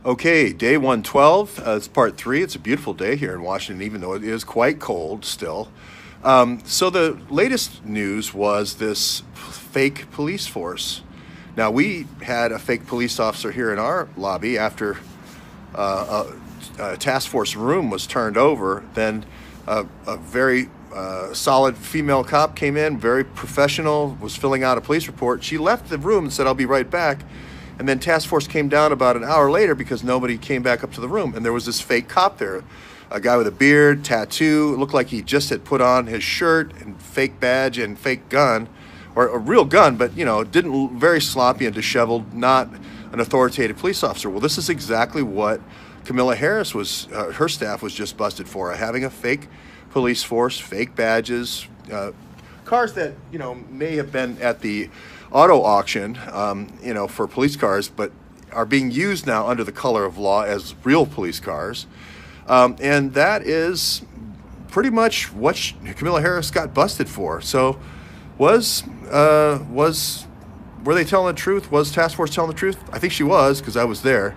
Okay, day 112. It's part 3. It's a beautiful day here in Washington, even though it is quite cold still. So the latest news was this fake police force. Now, we had a fake police officer here in our lobby after a task force room was turned over. Then a very solid female cop came in, very professional, was filling out a police report. She left the room and said, "I'll be right back." And then task force came down about an hour later because nobody came back up to the room. And there was this fake cop there, a guy with a beard, tattoo. It looked like he just had put on his shirt and fake badge and fake gun, or a real gun, but, you know, didn't, very sloppy and disheveled, not an authoritative police officer. Well, this is exactly what Kamala Harris was, her staff was just busted for, having a fake police force, fake badges, cars that, you know, may have been at the auto auction, you know, for police cars, but are being used now under the color of law as real police cars. And that is pretty much what Kamala Harris got busted for. So were they telling the truth? Was task force telling the truth? I think she was, because I was there.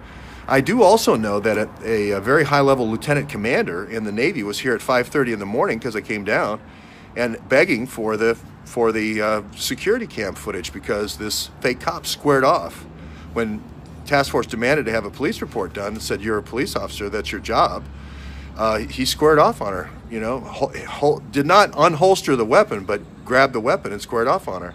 I do also know that a very high-level lieutenant commander in the Navy was here at 5:30 in the morning, because I came down, and begging for the security cam footage, because this fake cop squared off when task force demanded to have a police report done and said, "You're a police officer, that's your job." He squared off on her, you know, did not unholster the weapon, but grabbed the weapon and squared off on her.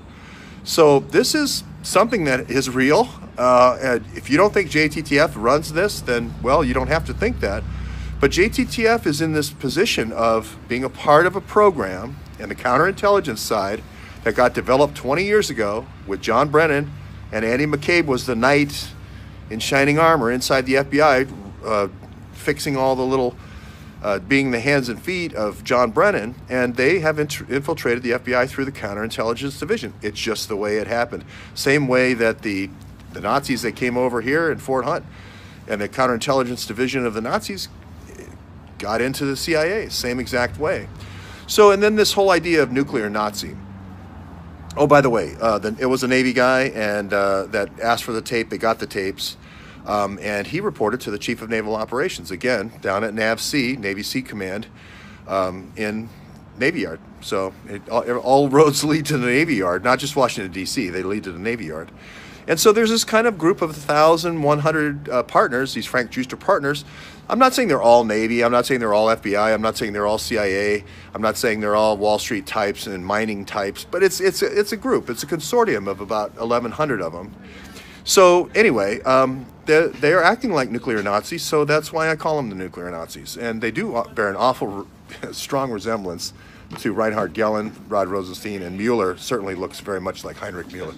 So this is something that is real. And if you don't think JTTF runs this, then, well, you don't have to think that. But JTTF is in this position of being a part of a program and the counterintelligence side that got developed 20 years ago with John Brennan, and Andy McCabe was the knight in shining armor inside the FBI, fixing all the little, being the hands and feet of John Brennan, and they have infiltrated the FBI through the counterintelligence division. It's just the way it happened. Same way that the Nazis that came over here in Fort Hunt and the counterintelligence division of the Nazis got into the CIA, same exact way. So, and then this whole idea of nuclear Nazi. Oh, by the way, it was a Navy guy and that asked for the tape. They got the tapes. And he reported to the Chief of Naval Operations, again, down at NAVC, Navy Sea Command, in Navy Yard. So all roads lead to the Navy Yard, not just Washington, D.C. They lead to the Navy Yard. And so there's this kind of group of 1,100 partners, these Frank Juster partners. I'm not saying they're all Navy. I'm not saying they're all FBI. I'm not saying they're all CIA. I'm not saying they're all Wall Street types and mining types. But it's a group. It's a consortium of about 1,100 of them. So anyway, they are acting like nuclear Nazis, so that's why I call them the nuclear Nazis. And they do bear an awful strong resemblance to Reinhard Gehlen, Rod Rosenstein, and Mueller certainly looks very much like Heinrich Mueller.